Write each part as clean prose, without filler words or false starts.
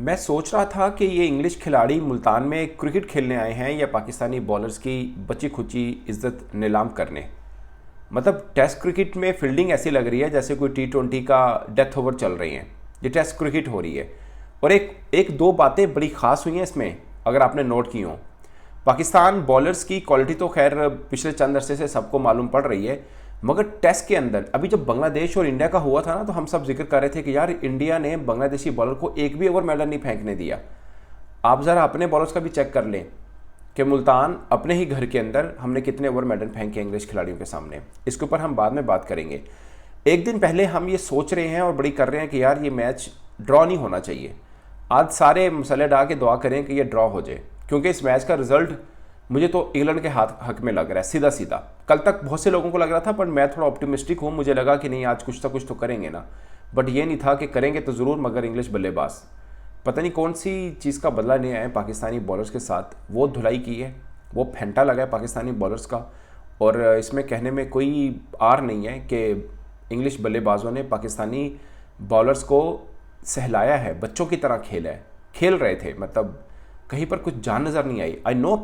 मैं सोच रहा था कि ये इंग्लिश खिलाड़ी मुल्तान में क्रिकेट खेलने आए हैं या पाकिस्तानी बॉलर्स की बची खुची इज्जत नीलाम करने। मतलब टेस्ट क्रिकेट में फील्डिंग ऐसी लग रही है जैसे कोई T20 का डेथ ओवर चल रही हैं। ये टेस्ट क्रिकेट हो रही है। और एक एक दो बातें बड़ी ख़ास हुई हैं इसमें, अगर आपने नोट की हों। पाकिस्तान बॉलर्स की क्वालिटी तो खैर पिछले चंद अरसे से सबको मालूम पड़ रही है, मगर टेस्ट के अंदर अभी जब बांग्लादेश और इंडिया का हुआ था ना, तो हम सब जिक्र कर रहे थे कि यार इंडिया ने बांग्लादेशी बॉलर को एक भी ओवर मेडल नहीं फेंकने दिया। आप ज़रा अपने बॉलर्स का भी चेक कर लें कि मुल्तान अपने ही घर के अंदर हमने कितने ओवर मेडल फेंके इंग्लिश खिलाड़ियों के सामने। इसके ऊपर हम बाद में बात करेंगे। एक दिन पहले हम ये सोच रहे हैं और बड़ी कर रहे हैं कि यार ये मैच ड्रॉ नहीं होना चाहिए। आज सारे मसले डाल के दुआ करें कि ये ड्रॉ हो जाए, क्योंकि इस मैच का रिजल्ट मुझे तो इंग्लैंड के हाथ हक में लग रहा है सीधा सीधा। कल तक बहुत से लोगों को लग रहा था, पर मैं थोड़ा ऑप्टिमिस्टिक हूँ। मुझे लगा कि नहीं, आज कुछ तो करेंगे ना। बट ये नहीं था कि करेंगे तो ज़रूर, मगर इंग्लिश बल्लेबाज पता नहीं कौन सी चीज़ का बदला ले आए पाकिस्तानी बॉलर्स के साथ। वो धुलाई की है, वो फेंटा लगा है पाकिस्तानी बॉलर्स का। और इसमें कहने में कोई आर नहीं है कि इंग्लिश बल्लेबाजों ने पाकिस्तानी बॉलर्स को सहलाया है, बच्चों की तरह खेल रहे थे। मतलब कहीं पर कुछ जान नज़र नहीं आई। आई नो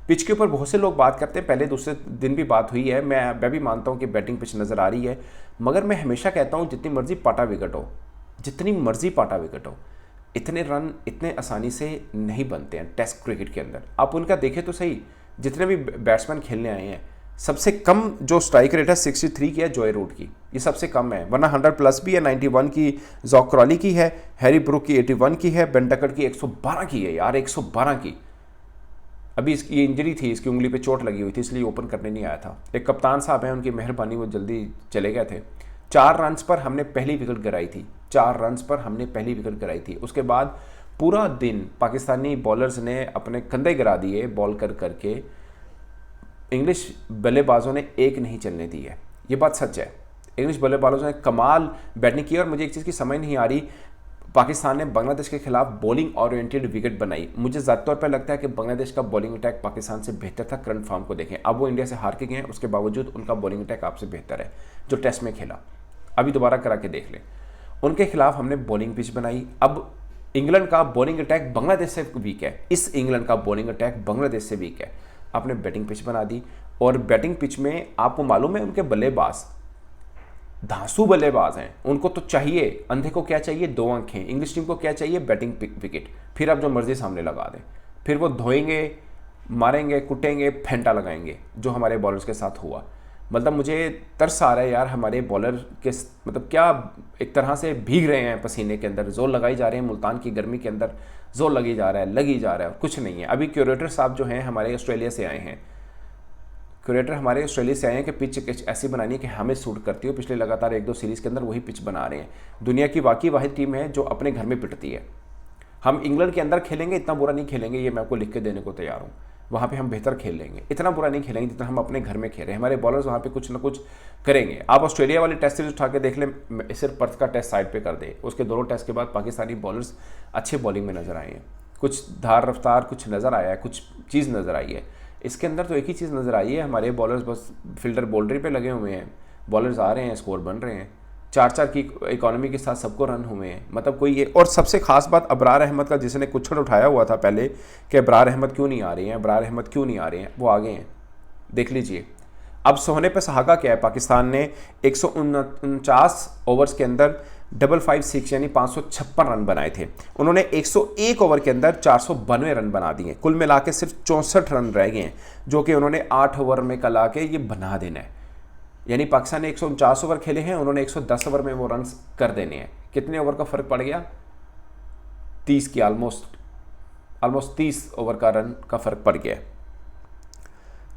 पिच के ऊपर बहुत से लोग बात करते हैं, पहले दूसरे दिन भी बात हुई है। मैं भी मानता हूँ कि बैटिंग पिच नज़र आ रही है, मगर मैं हमेशा कहता हूँ जितनी मर्जी पाटा विकेट हो, जितनी मर्जी पाटा विकेट हो, इतने रन इतने आसानी से नहीं बनते हैं टेस्ट क्रिकेट के अंदर। आप उनका देखें तो सही, जितने भी बैट्समैन खेलने आए हैं, सबसे कम जो स्ट्राइक रेट है 63 की है जॉय रूट की, ये सबसे कम है। वरना 100 प्लस भी है। 91 की जॉक क्रॉली की है, हैरी ब्रूक की 81 की है, बेन टकर की 112 की है। यार 112 की। अभी इसकी ये इंजरी थी, इसकी उंगली पे चोट लगी हुई थी, इसलिए ओपन करने नहीं आया था। एक कप्तान साहब हैं, उनकी मेहरबानी, वो जल्दी चले गए थे। 4 रन्स पर हमने पहली विकेट गिराई थी, 4 रन्स पर हमने पहली विकेट गिराई थी। उसके बाद पूरा दिन पाकिस्तानी बॉलर्स ने अपने कंधे गिरा दिए बॉल कर करके। इंग्लिश बल्लेबाजों ने एक नहीं चलने दी है, ये बात सच है। इंग्लिश बल्लेबाजों ने कमाल बैटिंग की। और मुझे एक चीज़ की समझ नहीं आ रही, पाकिस्तान ने बांग्लादेश के खिलाफ बॉलिंग ओरिएंटेड विकेट बनाई। मुझे ज़्यादा तौर पर लगता है कि बांग्लादेश का बॉलिंग अटैक पाकिस्तान से बेहतर था। करंट फॉर्म को देखें, अब वो इंडिया से हार के गए हैं, उसके बावजूद उनका बॉलिंग अटैक आपसे बेहतर है जो टेस्ट में खेला। अभी दोबारा करा के देख लें, उनके खिलाफ हमने बॉलिंग पिच बनाई। अब इंग्लैंड का बॉलिंग अटैक बांग्लादेश से वीक है, इस इंग्लैंड का बॉलिंग अटैक बांग्लादेश से वीक है। आपने बैटिंग पिच बना दी, और बैटिंग पिच में आपको मालूम है उनके बल्लेबाज धांसू बल्लेबाज हैं। उनको तो चाहिए, अंधे को क्या चाहिए, 2 आंखें। इंग्लिश टीम को क्या चाहिए, बैटिंग विकेट। फिर आप जो मर्जी सामने लगा दें, फिर वो धोएंगे, मारेंगे, कुटेंगे, फेंटा लगाएंगे, जो हमारे बॉलर्स के साथ हुआ। मतलब मुझे तरस आ रहा है यार हमारे बॉलर के, मतलब क्या एक तरह से भीग रहे हैं पसीने के अंदर, जोर लगाई जा रहे हैं मुल्तान की गर्मी के अंदर, जोर लगी जा रहा है और कुछ नहीं है। अभी क्यूरेटर साहब जो हैं हमारे ऑस्ट्रेलिया से आए हैं, क्यूरेटर हमारे ऑस्ट्रेलिया से आए हैं कि पिच ऐसी बनानी है कि हमें सूट करती हो। पिछले लगातार 1-2 सीरीज़ के अंदर वही पिच बना रहे हैं। दुनिया की वाकई वाहिद टीम है जो अपने घर में पिटती है। हम इंग्लैंड के अंदर खेलेंगे, इतना बुरा नहीं खेलेंगे, ये मैं आपको लिख के देने को तैयार हूँ। वहाँ पे हम बेहतर खेल लेंगे, इतना बुरा नहीं खेलेंगे जितना हम अपने घर में खेल रहे हैं। हमारे बॉलर्स वहाँ पे कुछ ना कुछ करेंगे। आप ऑस्ट्रेलिया वाली टेस्ट सीरीज उठा के देख लें, सिर्फ पर्थ का टेस्ट साइड पे कर दे, उसके दोनों टेस्ट के बाद पाकिस्तानी बॉलर्स अच्छे बॉलिंग में नजर आए हैं। कुछ धार रफ्तार कुछ नज़र आया है, कुछ चीज़ नज़र आई है। इसके अंदर तो एक ही चीज़ नज़र आई है, हमारे बॉलर्स बस फील्डर बॉलरी पे लगे हुए हैं। बॉलर्स आ रहे हैं, स्कोर बन रहे हैं, 4-4 की इकोनॉमी के साथ सबको रन हुए हैं। मतलब कोई ये, और सबसे खास बात अबरार अहमद का, जिसने कुछड़ उठाया हुआ था पहले कि अबरार अहमद क्यों नहीं आ रहे हैं, अबरार अहमद क्यों नहीं आ रहे हैं, वो आ गए हैं। देख लीजिए, अब सोने पे सुहागा क्या है। पाकिस्तान ने 149 ओवर्स के अंदर 556 यानी 556 रन बनाए थे। उन्होंने 101 ओवर के अंदर 492 रन बना दिए। कुल मिला के सिर्फ 64 रन रह गए हैं, जो कि उन्होंने 8 ओवर में कल आके ये बना देना है। यानी पाकिस्तान ने 149 ओवर खेले हैं, उन्होंने 110 ओवर में वो रन कर देने हैं। कितने ओवर का फ़र्क पड़ गया, 30 की, ऑलमोस्ट 30 ओवर का रन का फ़र्क पड़ गया,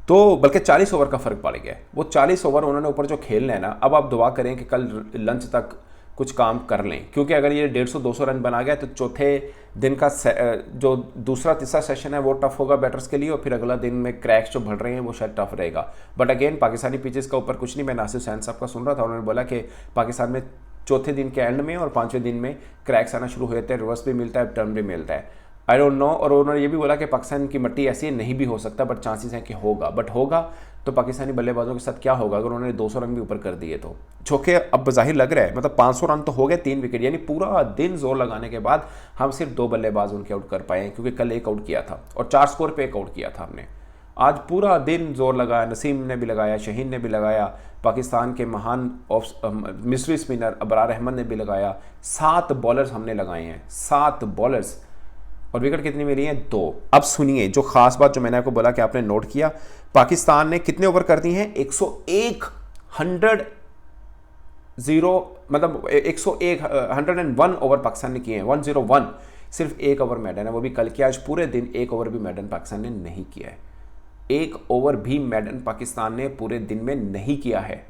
तो बल्कि 40 ओवर का फ़र्क पड़ गया। वो 40 ओवर उन्होंने ऊपर जो खेलना है ना, अब आप दुआ करें कि कल लंच तक कुछ काम कर लें, क्योंकि अगर ये 150-200 रन बना गया तो चौथे दिन का जो दूसरा तीसरा सेशन है वो टफ होगा बैटर्स के लिए, और फिर अगला दिन में क्रैक्स जो बढ़ रहे हैं वो शायद टफ रहेगा। बट अगेन पाकिस्तानी पिचेस का ऊपर कुछ नहीं। मैं नासिर हुसैन साहब का सुन रहा था, उन्होंने बोला कि पाकिस्तान में चौथे दिन के एंड में और 5वें दिन में क्रैक्स आना शुरू हो जाते हैं, रिवर्स भी मिलता है, टर्न भी मिलता है। I don't know. और उन्होंने ये भी बोला कि पाकिस्तान की मिट्टी ऐसी नहीं भी हो सकता, बट चांसेस हैं कि होगा, बट होगा तो पाकिस्तानी बल्लेबाजों के साथ क्या होगा अगर उन्होंने 200 रन भी ऊपर कर दिए तो। चौके अब बज़ाहिर लग रहा है, मतलब 500 रन तो हो गए 3 विकेट, यानी पूरा दिन जोर लगाने के बाद हम सिर्फ 2 बल्लेबाज उनके आउट कर पाए, क्योंकि कल एक आउट किया था और 4 स्कोर पे एक आउट किया था हमने। आज पूरा दिन जोर लगाया, नसीम ने भी लगाया, शहीन ने भी लगाया, पाकिस्तान के महान मिस्री स्पिनर अबरार अहमद ने भी लगाया। 7 बॉलर्स हमने लगाए हैं, 7 बॉलर्स, और विकेट कितनी मिली हैं? 2। अब सुनिए जो खास बात जो मैंने आपको बोला कि आपने नोट किया, पाकिस्तान ने कितने ओवर कर दिए हैं? 101 ओवर पाकिस्तान ने किए हैं, 101। सिर्फ एक ओवर मैडन है, वो भी कल किया। आज पूरे दिन एक ओवर भी मैडन पाकिस्तान ने नहीं किया है, एक ओवर भी मैडन पाकिस्तान ने पूरे दिन में नहीं किया है।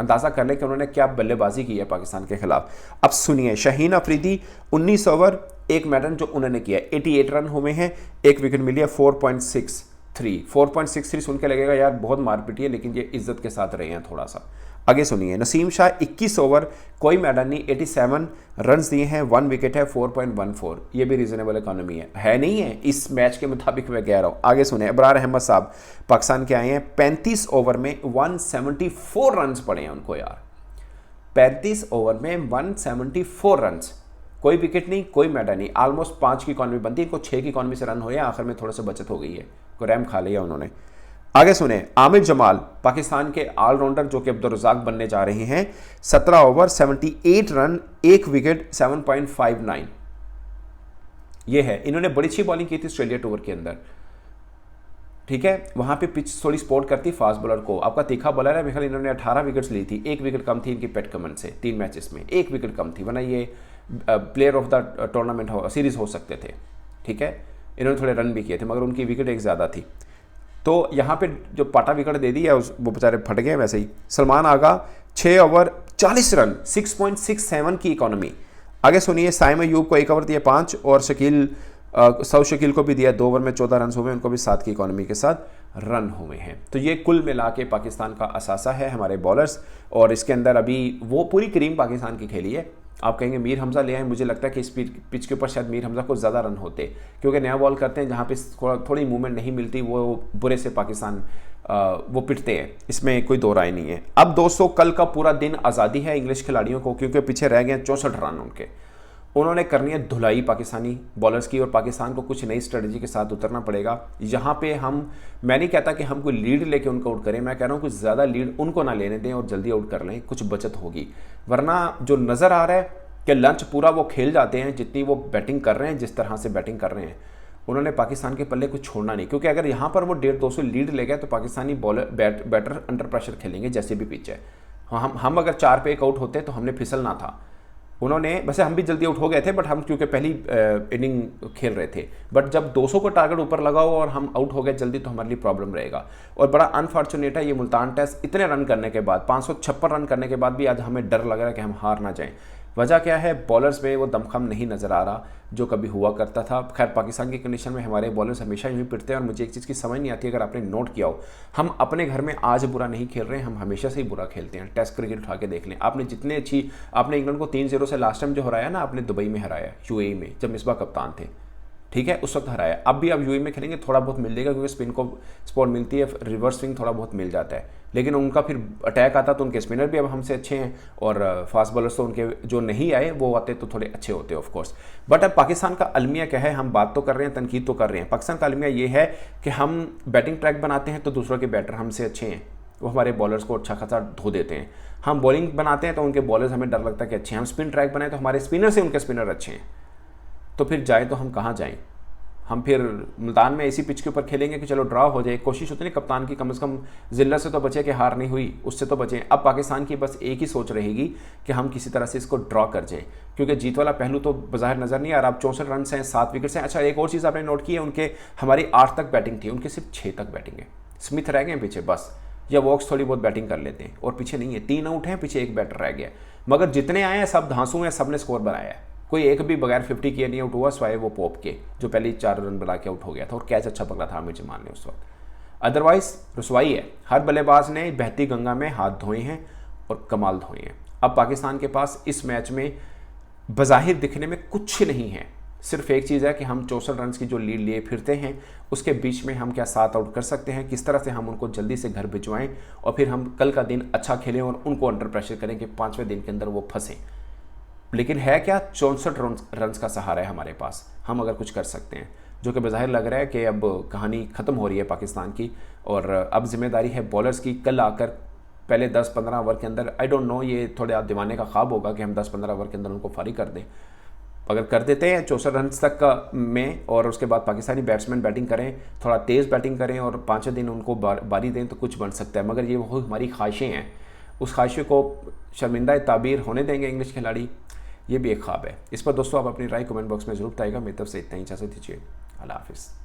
अंदाजा कर लें कि उन्होंने क्या बल्लेबाजी की है पाकिस्तान के खिलाफ। अब सुनिए, शाहीन अफरीदी 19 ओवर, एक मैडन जो उन्होंने किया, 88 रन हुए हैं, एक विकेट मिली है, 4.63 सुन के लगेगा यार बहुत मारपीटी है, लेकिन ये इज्जत के साथ रहे हैं थोड़ा सा। आगे सुनिए, नसीम शाह 21 ओवर, कोई मैडन नहीं, 87 रन दिए हैं, 1 विकेट है, 4.14, ये भी रीजनेबल इकोनॉमी है नहीं है इस मैच के मुताबिक मैं कह रहा हूँ। आगे सुनिए, अबरार अहमद साहब पाकिस्तान के आए हैं, 35 ओवर में 174 रन पड़े हैं उनको यार, 35 ओवर में 174 रन, कोई विकेट नहीं, कोई मैडन नहीं, ऑलमोस्ट 5 की इकॉनमी बनती है, इनको 6 की इकॉनमी से रन हुए, आखिर में थोड़ा सा बचत हो गई है, को रैम खा लिया उन्होंने। आगे सुने, आमिर जमाल पाकिस्तान के ऑलराउंडर जो कि अब्दुल रज़ाक बनने जा रहे हैं, 17 ओवर 78 रन, एक विकेट, 7.59, ये है। इन्होंने बड़ी अच्छी बॉलिंग की थी ऑस्ट्रेलिया टूर के अंदर, ठीक है, वहां पे पिच थोड़ी सपोर्ट करती फास्ट बॉलर को। आपका तीखा बॉलर है, मेरे इन्होंने 18 विकेट्स ली थी, एक विकेट कम थी इनकी पेट कमेंट से 3 मैचेस में, एक विकेट कम थी, वरना ये player of the tournament series हो सकते थे, ठीक है। इन्होंने थोड़े रन भी किए थे, मगर उनकी विकेट एक ज़्यादा थी, तो यहाँ पे जो पाटा विकेट दे दी है वो बेचारे फट गए। वैसे ही सलमान आगा 6 ओवर 40 रन, 6.67 की इकोनॉमी। आगे सुनिए, साइम अयूब को 1 ओवर दिया 5, और सऊद शकील को भी दिया 2 ओवर में 14 रन हुए, उनको भी 7 की इकोनॉमी के साथ रन हुए हैं। तो ये कुल मिला के पाकिस्तान का असासा है हमारे बॉलर्स, और इसके अंदर अभी वो पूरी क्रीम पाकिस्तान की खेली है। आप कहेंगे मीर हमजा ले आए, मुझे लगता है कि इस पिच के ऊपर शायद मीर हमजा को ज़्यादा रन होते, क्योंकि नया बॉल करते हैं, जहाँ पे थोड़ी मूवमेंट नहीं मिलती वो बुरे से पाकिस्तान वो पिटते हैं, इसमें कोई दो राय नहीं है। अब दोस्तों, कल का पूरा दिन आज़ादी है इंग्लिश खिलाड़ियों को, क्योंकि पीछे रह गए 64 रन उनके। उन्होंने करनी है धुलाई पाकिस्तानी बॉलर्स की, और पाकिस्तान को कुछ नई स्ट्रेटजी के साथ उतरना पड़ेगा। यहाँ पे मैं नहीं कहता कि हम कोई लीड लेके उनको आउट करें, मैं कह रहा हूँ कुछ ज़्यादा लीड उनको ना लेने दें और जल्दी आउट कर लें, कुछ बचत होगी। वरना जो नज़र आ रहा है कि लंच पूरा वो खेल जाते हैं, जितनी वो बैटिंग कर रहे हैं, जिस तरह से बैटिंग कर रहे हैं, उन्होंने पाकिस्तान के पल्ले कुछ छोड़ना नहीं, क्योंकि अगर यहाँ पर वो 150-200 लीड ले गए तो पाकिस्तानी बैटर अंडर प्रेशर खेलेंगे, जैसे भी पिच है। हम अगर 4 पे एक आउट होते तो हमने फिसलना था। उन्होंने, वैसे हम भी जल्दी आउट हो गए थे, बट हम क्योंकि पहली इनिंग खेल रहे थे, बट जब 200 को टारगेट ऊपर लगाओ और हम आउट हो गए जल्दी, तो हमारे लिए प्रॉब्लम रहेगा। और बड़ा अनफॉर्चुनेट है ये मुल्तान टेस्ट, इतने रन करने के बाद, 556 रन करने के बाद भी आज हमें डर लग रहा है कि हम हार ना जाएं। वजह क्या है? बॉलर्स में वो दमखम नहीं नज़र आ रहा जो कभी हुआ करता था। खैर, पाकिस्तान की कंडीशन में हमारे बॉलर्स हमेशा यूँ ही पिटते हैं, और मुझे एक चीज़ की समझ नहीं आती, अगर आपने नोट किया हो, हम अपने घर में आज बुरा नहीं खेल रहे हैं, हम हमेशा से ही बुरा खेलते हैं। टेस्ट क्रिकेट उठा के देख लें, आपने जितने अच्छी, आपने इंग्लैंड को 3-0 से लास्ट टाइम जो हराया ना, आपने दुबई में हराया, यूएई में, जब मिसबा कप्तान थे, ठीक है, उस वक्त हराया। अब भी आप यूएई में खेलेंगे, थोड़ा बहुत मिल जाएगा, क्योंकि स्पिन को सपोर्ट मिलती है, रिवर्स स्विंग थोड़ा बहुत मिल जाता है, लेकिन उनका फिर अटैक आता तो उनके स्पिनर भी अब हमसे अच्छे हैं, और फास्ट बॉलर्स तो उनके जो नहीं आए वो आते तो थोड़े अच्छे होते हैं ऑफ कोर्स। बट अब पाकिस्तान का अलमिया क्या है? हम बात तो कर रहे हैं, तनकीद तो कर रहे हैं। पाकिस्तान का अलमिया ये है कि हम बैटिंग ट्रैक बनाते हैं तो दूसरों के बैटर हमसे अच्छे हैं, वो हमारे बॉलर्स को अच्छा खासा धो देते हैं। हम बॉलिंग बनाते हैं तो उनके बॉलर्स हमें डर लगता है कि अच्छे हैं। हम स्पिन ट्रैक बनाए तो हमारे स्पिनर से उनके स्पिनर अच्छे हैं, तो फिर जाए तो हम कहाँ जाएँ? हम फिर मुल्तान में ऐसी पिच के ऊपर खेलेंगे कि चलो ड्रॉ हो जाए। कोशिश होती है कप्तान की, कम से कम जिल्लत से तो बचे कि हार नहीं हुई, उससे तो बचें। अब पाकिस्तान की बस एक ही सोच रहेगी कि हम किसी तरह से इसको ड्रॉ कर जाएं, क्योंकि जीत वाला पहलू तो बाहर नज़र नहीं आ रहा। अब 64 रन हैं, 7 विकेट्स हैं। अच्छा, एक और चीज़ आपने नोट की है, उनके हमारी 8 तक बैटिंग थी, उनके सिर्फ 6 तक बैटिंग है। स्मिथ रह गए पीछे बस, या वॉक्स थोड़ी बहुत बैटिंग कर लेते हैं, और पीछे नहीं है। 3 आउट हैं, पीछे एक बैटर रह गया, मगर जितने आए हैं सब धांसू हैं, सब ने स्कोर बनाया है। कोई एक भी बगैर 50 किए नहीं आउट हुआ, स्वाए वो पोप के, जो पहले 4 रन बना के आउट हो गया था, और कैच अच्छा पकड़ा था आमिर जमाल ने उस वक्त। अदरवाइज रसवाई है। हर बल्लेबाज ने बहती गंगा में हाथ धोए हैं और कमाल धोए हैं। अब पाकिस्तान के पास इस मैच में बज़ाहिर दिखने में कुछ नहीं है, सिर्फ एक चीज़ है कि हम 64 रन की जो लीड लिए फिरते हैं उसके बीच में हम क्या 7 आउट कर सकते हैं, किस तरह से हम उनको जल्दी से घर भिजवाएं और फिर हम कल का दिन अच्छा खेलें और उनको अंडर प्रेशर करें कि 5वें दिन के अंदर वो फंसें। लेकिन है क्या, 64 रन का सहारा है हमारे पास, हम अगर कुछ कर सकते हैं, जो कि बज़ाहिर लग रहा है कि अब कहानी ख़त्म हो रही है पाकिस्तान की और अब जिम्मेदारी है बॉलर्स की। कल आकर पहले 10-15 ओवर के अंदर, आई डोंट नो, ये थोड़े दीवाने का ख्वाब होगा कि हम 10-15 ओवर के अंदर उनको फारिग कर दें। अगर कर देते हैं 64 रन तक का में और उसके बाद पाकिस्तानी बैट्समैन बैटिंग करें, थोड़ा तेज़ बैटिंग करें और 5वें दिन उनको बारी दें तो कुछ बन सकता है। मगर ये वो हमारी ख्वाहिशें हैं, उस ख्वाहिशों को शर्मिंदा ताबीर होने देंगे इंग्लिश खिलाड़ी, ये भी एक ख्वाब है। इस पर दोस्तों आप अपनी राय कमेंट बॉक्स में ज़रूर बताइएगा। मेरी तरफ से इतना ही, इजाज़त दीजिए, अल्लाह हाफ़िज़।